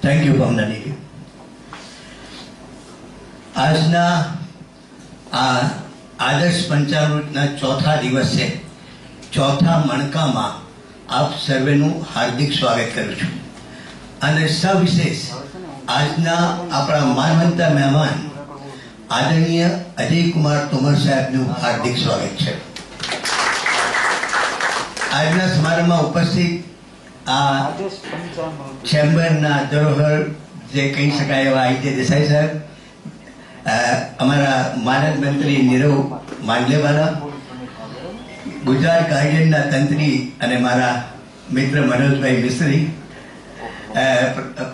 Thank you ભાવનાજી. આજના આ આદર્શ પંચામૃતના ચોથા દિવસે ચોથા મણકામાં આપ સર્વેનું હાર્દિક સ્વાગત કરું છું. અને સવિશેષ આજના આપણા માનવંતા મહેમાન આદરણીય અજયકુમાર તોમર સાહેબનું હાર્દિક સ્વાગત છે. આજના સમારંભમાં ઉપસ્થિત આ ચેમ્બરના ધરોહર જે કહી શકાય એવા આઈ દેસાઈ સાહેબ, અમારા માનદ મંત્રી નીરવ માંડલેવાલા, ગુજરાત ગાર્ડિયનના તંત્રી અને મારા મિત્ર મનોજભાઈ મિસ્ત્રી,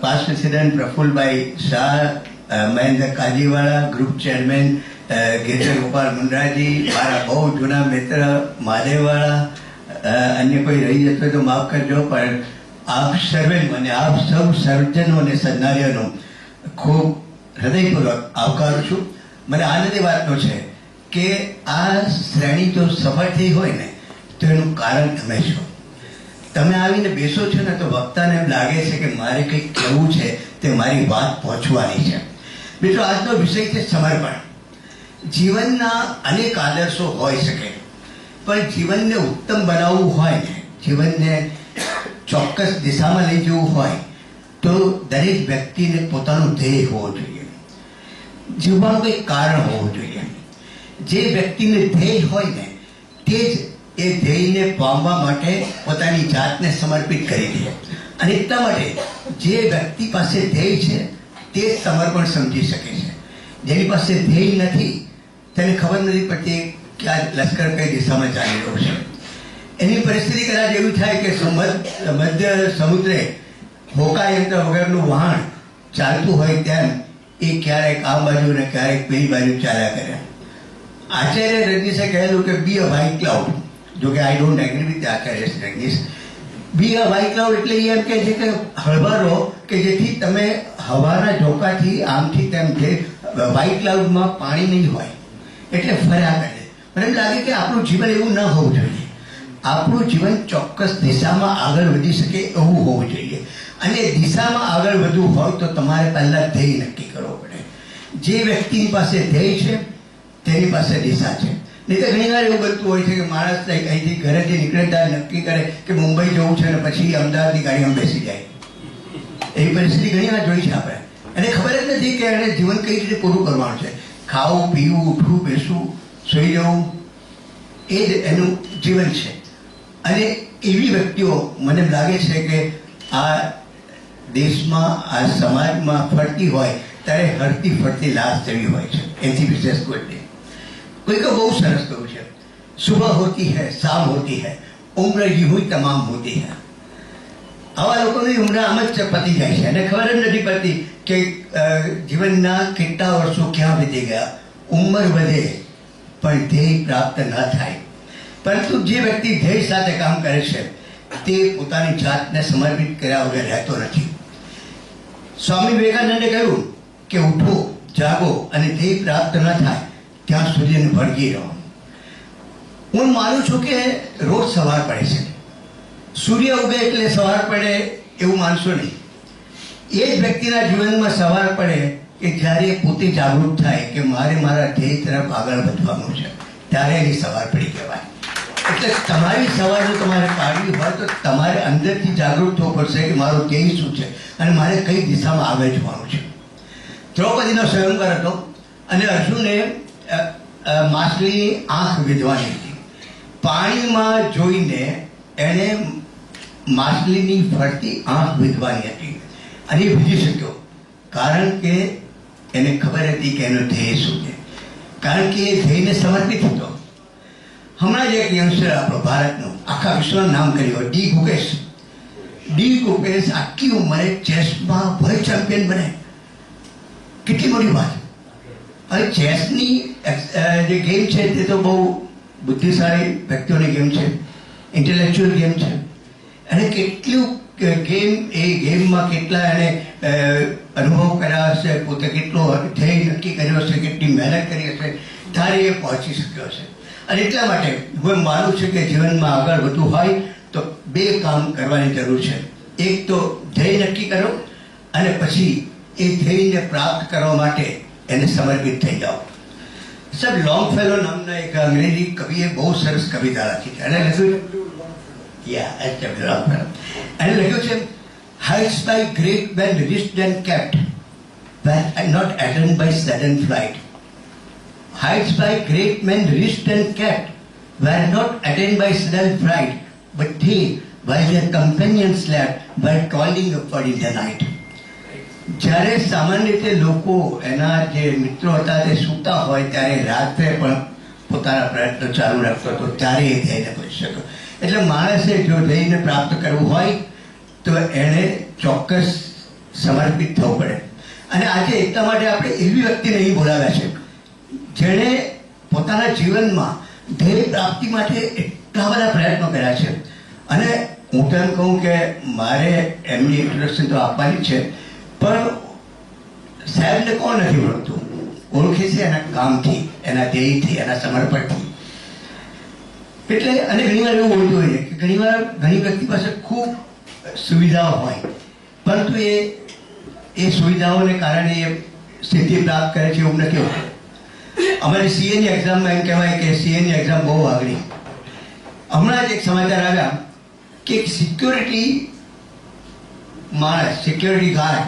પાસ્ટ પ્રેસિડેન્ટ પ્રફુલભાઈ શાહ, મહેન્દ્ર કાજીવાલા, ગ્રુપ ચેરમેન ગિરધર ગોપાલ મુંડરાજી, મારા બહુ જૂના મિત્ર મહાદેવવાળા, અન્ય કોઈ રહી જતો તો માફ કરજો, પણ આપ સર્વે મને આપ સૌ સર્જનો અને સજ્ઞારીઓનો ખૂબ હૃદયપૂર્વક આવકારું છું. મને આનંદની વાતનો છે કે આ શ્રેણી જો સફળ થઈ હોય ને તો એનું કારણ તમે છો. તમે આવીને બેસો છો ને તો વક્તાને એમ લાગે છે કે મારે કંઈક કહેવું છે, તે મારી વાત પહોંચવાની છે. મિત્રો, આજનો વિષય છે સમર્પણ. જીવનના અનેક આદર્શો હોઈ શકે, પણ જીવનને ઉત્તમ બનાવવું હોય ને, જીવનને ચોક્કસ દિશામાં લઈ જવું હોય તો દરેક વ્યક્તિને પોતાનું ધ્યેય હોવો જોઈએ, જીવવાનું કંઈક કારણ હોવું જોઈએ. જે વ્યક્તિને ધ્યેય હોય ને તે જ એ ધ્યેયને પામવા માટે પોતાની જાતને સમર્પિત કરી દે. અને એટલા માટે જે વ્યક્તિ પાસે ધ્યેય છે તે જ સમર્પણ સમજી શકે છે. જેની પાસે ધ્યેય નથી તેને ખબર નથી પડતી કે આ લશ્કર કઈ દિશામાં ચાલી રહ્યો છે. એની પરિસ્થિતિ કદાચ એવી થાય કે મધ્ય સમુદ્રે હોકાયંત્ર વગરનું વહાણ ચાલતું હોય તેમ એ ક્યારેક આ બાજુ ને ક્યારેક પેલી બાજુ ચાલ્યા કરે. આચાર્ય રજનીશે કહેલું કે બી અ વ્હાઇટ ક્લાઉડ. જો કે I don't agree with Acharya Rajnish. B a white cloud એટલે એમ કે છે કે હળવારો કે જેથી તમે હવાના ઝોકાથી આમથી તેમ જે વ્હાઇટ ક્લાઉડમાં પાણી નહીં હોય એટલે ફર્યા કરે. મને એમ લાગે કે આપણું જીવન એવું ન હોવું જોઈએ. આપણું જીવન ચોક્કસ દિશામાં આગળ વધી શકે એવું હોવું જોઈએ. અને દિશામાં આગળ વધવું હોય તો તમારે પહેલાં ધ્યેય નક્કી કરવો પડે. જે વ્યક્તિની પાસે ધ્યેય છે તેની પાસે દિશા છે. નહીં તો ઘણી વાર એવું બનતું હોય છે કે માણસ અહીંથી ઘરેથી નીકળે ત્યારે નક્કી કરે કે મુંબઈ જવું છે અને પછી અમદાવાદની ગાડીમાં બેસી જાય. એવી પરિસ્થિતિ ઘણી વાર જોઈ છે આપણે. એને ખબર જ નથી કે એને જીવન કઈ રીતે પૂરું કરવાનું છે. ખાવું, પીવું, ઉઠવું, બેસવું, સૂઈ જવું એ જ એનું જીવન છે. અને એવી વ્યક્તિઓ મને લાગે છે કે આ દેશમાં, આ સમાજમાં ફરતી હોય ત્યારે હરતી ફરતી લાશ જેવી હોય છે. એથી વિશેષ કોઈ નહીં. કોઈકે બહુ સરસ કહ્યું છે, સુબહ હોતી હૈ, શામ હોતી હૈ, ઉમ્ર યૂં ही તમામ હોતી હૈ. આવા લોકોની ઉંમર આમ જ પતી જાય છે અને ખબર જ નથી પડતી કે જીવનના કેટલા વર્ષો ક્યાં વીતી ગયા. ઉંમર વધે પણ ધ્યેય પ્રાપ્ત ન થાય. પરંતુ જે વ્યક્તિ ધ્યેય સાથે કામ કરે છે તે પોતાની જાતને સમર્પિત કર્યા વગર રહેતો નથી. સ્વામી વિવેકાનંદે કહ્યું કે ઉઠો, જાગો અને ધ્યેય પ્રાપ્ત ન થાય ત્યાં સુધી ભડકી રહો. હું માનું છું કે રોજ સવાર પડે છે. સૂર્ય ઉગે એટલે સવાર પડે એવું માનશો નહીં. એ જ વ્યક્તિના જીવનમાં સવાર પડે કે જ્યારે પોતે જાગૃત થાય કે મારે મારા ધ્યેય તરફ આગળ વધવાનું છે, ત્યારે એની સવાર પડી કહેવાય. એટલે તમારી સવાર જો તમારે પાડવી હોય તો તમારે અંદરથી જાગૃત થવું પડશે કે મારું ધ્યેય શું છે અને મારે કઈ દિશામાં આગળ જવાનું છે. દ્રૌપદીનો સ્વયંવર હતો અને અર્જુને માછલીની આંખ વિધવાની હતી. પાણીમાં જોઈને એણે માછલીની ફરતી આંખ વિધવાની હતી અને એ વિધી શક્યો, કારણ કે એને ખબર હતી કે એનો ધ્યેય શું છે, કારણ કે એ ધ્યેયને સમર્પિત હતો. હમણાં જ એક યંગસ્ટર આપણો ભારતનો આખા વિશ્વનું નામ કર્યું, ડી ગુકેશ આખી ઉંમરે ચેસમાં વર્લ્ડ ચેમ્પિયન બને. કેટલી મોટી વાત. હવે ચેસની જે ગેમ છે તે તો બહુ બુદ્ધિશાળી વ્યક્તિઓની ગેમ છે, ઇન્ટેલેક્ચ્યુઅલ ગેમ છે. અને કેટલું ગેમ, એ ગેમમાં કેટલા એને અનુભવ કર્યા હશે, પોતે કેટલો ધ્યેય નક્કી કર્યો હશે, કેટલી મહેનત કરી હશે, ત્યારે એ પહોંચી શક્યો હશે. અને એટલા માટે હું માનું છું કે જીવનમાં આગળ વધવું હોય તો બે કામ કરવાની જરૂર છે. એક તો ધ્યેય નક્કી કરો અને પછી એ ધ્યેયને પ્રાપ્ત કરવા માટે એને સમર્પિત થઈ જાઓ. સર, લોંગફેલો નામના એક અંગ્રેજી કવિએ બહુ સરસ કવિતા લખી છે. એને લખ્યું છે, heights by great men reached and kept, were not attained by sudden flight. Heights by great men reached and kept, were not attained by sudden flight, but they, while their companions slept, were toiling upward in the night. જ્યારે સામાન્ય રીતે લોકો એના જે મિત્રો હતા તે સૂતા હોય ત્યારે રાત્રે પણ પોતાના પ્રયત્નો ચાલુ રાખતો હતો, ત્યારે એ ધ્યેયને પહોંચી શક્યો. એટલે માણસે જો ધ્યેયને પ્રાપ્ત કરવું હોય તો એણે ચોક્કસ સમર્પિત થવું પડે. અને આજે એટલા માટે આપણે એવી વ્યક્તિને અહીં બોલાવ્યા છે જેણે પોતાના જીવનમાં ધ્યેય પ્રાપ્તિ માટે એટલા બધા પ્રયત્નો કર્યા છે. અને હું તો એમ કહું કે મારે એમની ઇન્ટ્રોડક્શન તો આપવાની છે, પણ સાહેબને કોણ નથી ઓળખતું? ઓળખે છે એના કામથી, એના ધ્યેયથી, એના સમર્પણથી. એટલે અને ઘણીવાર એવું બોલતું હોય છે કે ઘણીવાર ઘણી વ્યક્તિ પાસે ખૂબ સુવિધાઓ હોય, પરંતુ એ સુવિધાઓને કારણે એ સિદ્ધિ પ્રાપ્ત કરે છે એવું નથી હોતું. અમારી સીએની એક્ઝામમાં એમ કહેવાય કે સીએની એક્ઝામ બહુ આગળ. હમણાં જ એક સમાચાર આવ્યા કે એક સિક્યોરિટી માણસ, સિક્યોરિટી ગાર્ડ,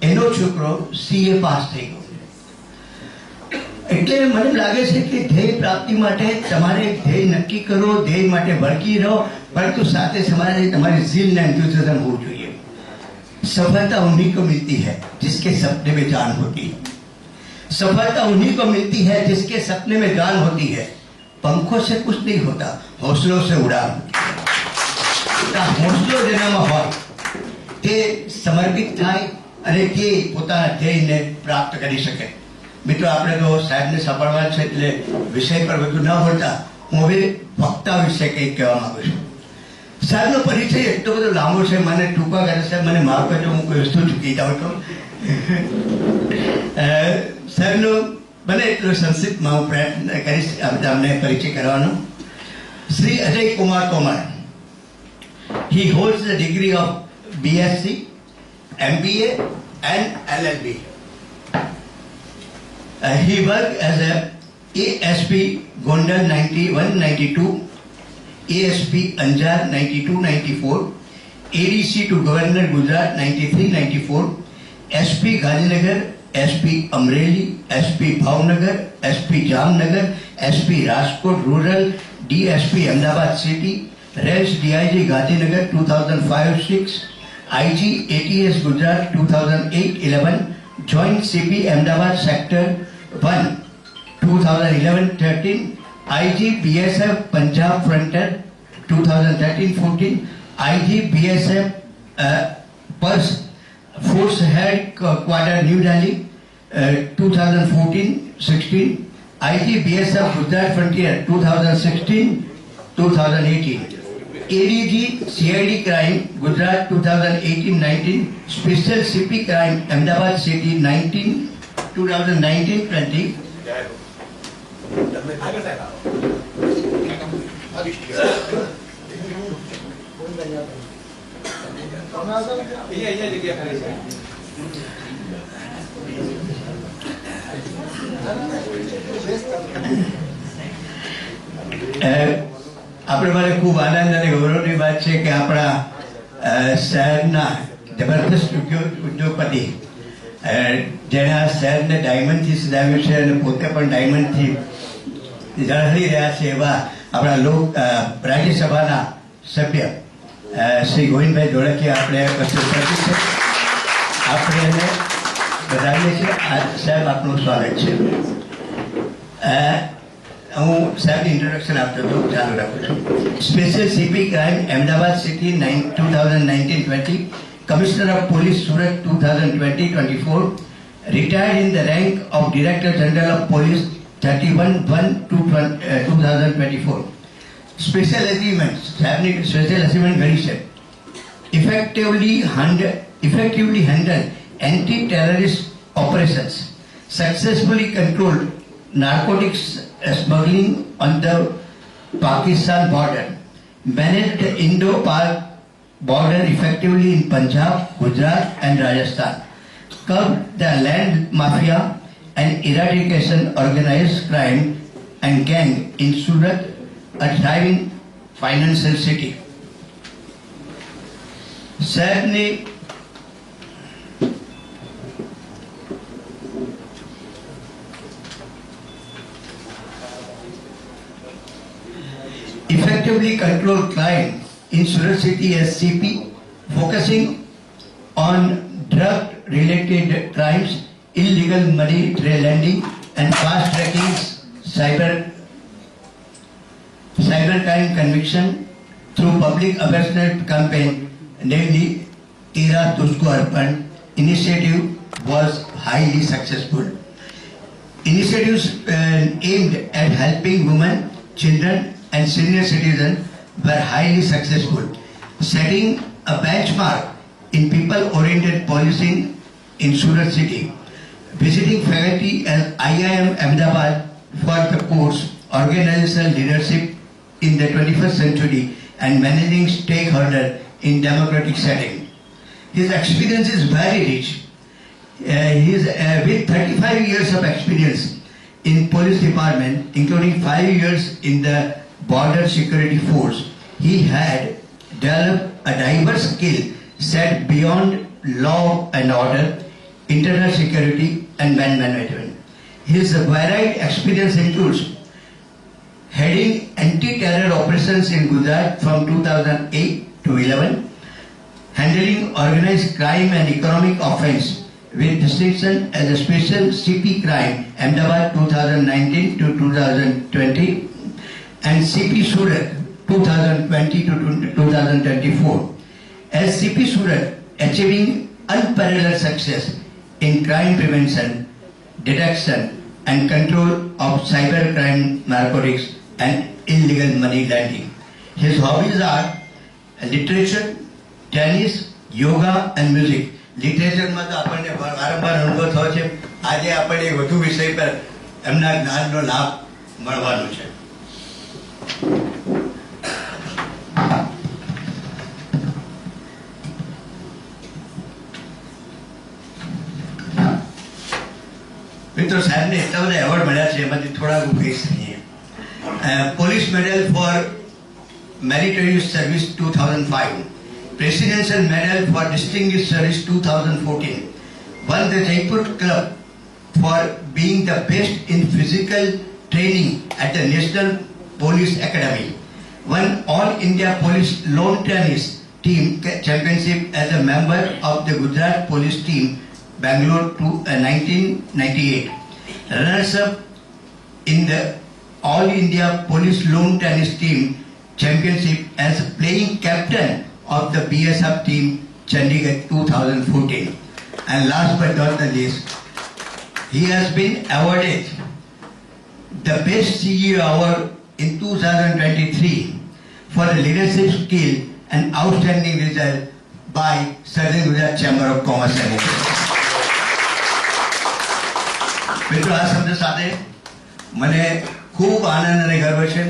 એનો છોકરો સીએ પાસ થઈ ગયો. એટલે મને લાગે છે કે ધ્યેય પ્રાપ્તિ માટે તમારે ધ્યેય નક્કી કરો, ધ્યેય માટે વળગી રહો, પરંતુ સાથે સમાજે તમારી ઝીલ ને એન્થુસિયાઝમ હોવું જોઈએ. सफलता उन्हीं को मिलती है जिसके सपने में जान होती है. सफलता उन्हीं को मिलती है जिसके सपने में जान होती है. पंखों से कुछ नहीं होता, हौसलों से उड़ान. हौसलो જેનામાં હોય તે સમર્પિત થાય અને તે પોતાના ધ્યેયને પ્રાપ્ત કરી શકે. મિત્રો, આપણે તો સાહેબને સાંભળવા છે એટલે વિષય પર વધુ ન બોલતા હું હવે વક્તા વિશે કંઈક કહેવા માંગુ છું. સાહેબનો પરિચય એટલો બધો લાંબો છે, મને ટૂંકા કરે. સાહેબ મને માફ કરજો, હું કોઈ વસ્તુ ચૂકી જાઉં તો. સાહેબનો બને એટલો સંક્ષિપ્તમાં હું પ્રયત્ન કરીશ તમને પરિચય કરવાનો. Shri Ajay Kumar Tomar. He holds the degree of BSc, MBA and LLB. He worked as a ASP Gondal 91-92, ASP Anjar 92-94, ADC to Governor Gujarat 93-94, SP Gandhinagar, SP Amreli, SP Bhavnagar, SP Jamnagar, SP Rajkot Rural, DSP Ahmedabad City, Range DIG Gandhinagar 2005-06, IG ATS Gujarat 2008-11, Joint CP Ahmedabad Sector 1 2011-13, IG BSF Punjab Frontier 2013-14, IG BSF Force Headquarter New Delhi 2014-16, IG BSF Gujarat Frontier 2016-2018, ADG CID Crime Gujarat 2018-19, Special CP Crime Ahmedabad City 2019-20. આપણે મને ખૂબ આનંદ અને ગૌરવની વાત છે કે આપણા શહેરના જબરદસ્ત ઉદ્યોગપતિ જેણે આ શહેરને ડાયમંડથી સજાવ્યું છે અને પોતે પણ ડાયમંડથી ઝળહળી રહ્યા છે એવા આપણા રાજ્યસભાના સભ્ય શ્રી ગોવિંદભાઈ ધોળકિયા આપણે ઉપસ્થિત છે. આપણે એને વધાવીએ છીએ. સાહેબ, આપનું સ્વાગત છે. હું સાહેબની ઇન્ટ્રોડક્શન આપતો હતો, ચાલુ રાખું છું. Special CP crime Ahmedabad city 2019-20, commissioner of police Surat 2020-24, retired in the rank of director general of police 31-1-2024. Special achievement, સાહેબની સ્પેશિયલ અચીવમેન્ટ ઘણી છે. effectively handled anti-terrorist operations, successfully controlled narcotics smuggling on the Pakistan border, managed the border effectively in Punjab, Gujarat and Rajasthan, curbed the land mafia and eradication organized crime and gang in Surat, a thriving financial city. Sadly, effectively control crime in Surat City as CP, focusing on drug-related crimes, illegal money lending, and fast-tracking cybercrime conviction through public awareness campaign, namely Tera Tusko Arpan initiative was highly successful. Initiatives aimed at helping women, children, and senior citizens were highly successful, setting a benchmark in people-oriented policing in Surat City. Visiting faculty at IIM Ahmedabad for the course Organizational Leadership in the 21st Century and Managing Stakeholder in Democratic Setting. His experience is very rich. With 35 years of experience in police department, including 5 years in the border security force, he had developed a diverse skill set beyond law and order, internal security and man management. His varied experience includes heading anti-terror operations in Gujarat from 2008 to 11, handling organized crime and economic offense with distinction as a special CP crime Ahmedabad 2019 to 2020 and CP Surat 2020 to 2024. As CP Surat, achieving unparalleled success in crime prevention, detection and control of cybercrime, narcotics and illegal money lending. His hobbies are literature, tennis, yoga and music. લિટરેચરમાં તો આપણને વારંવાર અનુભવ થયો છે. આજે આપણે વધુ વિષય પર એમના જ્ઞાનનો લાભ મળવાનો છે. મિત્રો સાહેબને એટલા બધા એવોર્ડ મળ્યા છે, એમાંથી થોડા હું કહી શકીએ. Police medal four meritorious service 2005, Presidential Medal for Distinguished Service 2014, won the Jaipur Club for being the best in physical training at the National Police Academy, won All India Police Lawn Tennis Team Championship as a member of the Gujarat Police Team, Bangalore 1998, runners-up in the All India Police Lawn Tennis Team Championship as playing captain of the BSF team Chandigarh 2014. And last but not the least, he has been awarded the Best CEO Award in 2023 for the leadership skill and outstanding result by Southern Gujarat Chamber of Commerce and Industry. મિત્રો, આ શબ્દ સાથે મને ખૂબ આનંદ અને ગર્વ છે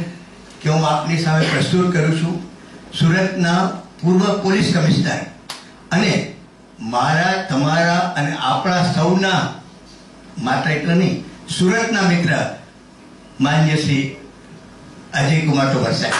કે હું આપની સામે પ્રસ્તુત કરું છું સુરતના પૂર્વ પોલીસ કમિશનર અને મારા, તમારા અને આપણા સૌના માત્ર એટલું નહીં, સુરતના મિત્ર માન્ય શ્રી અજય કુમાર તોમર સાહેબ.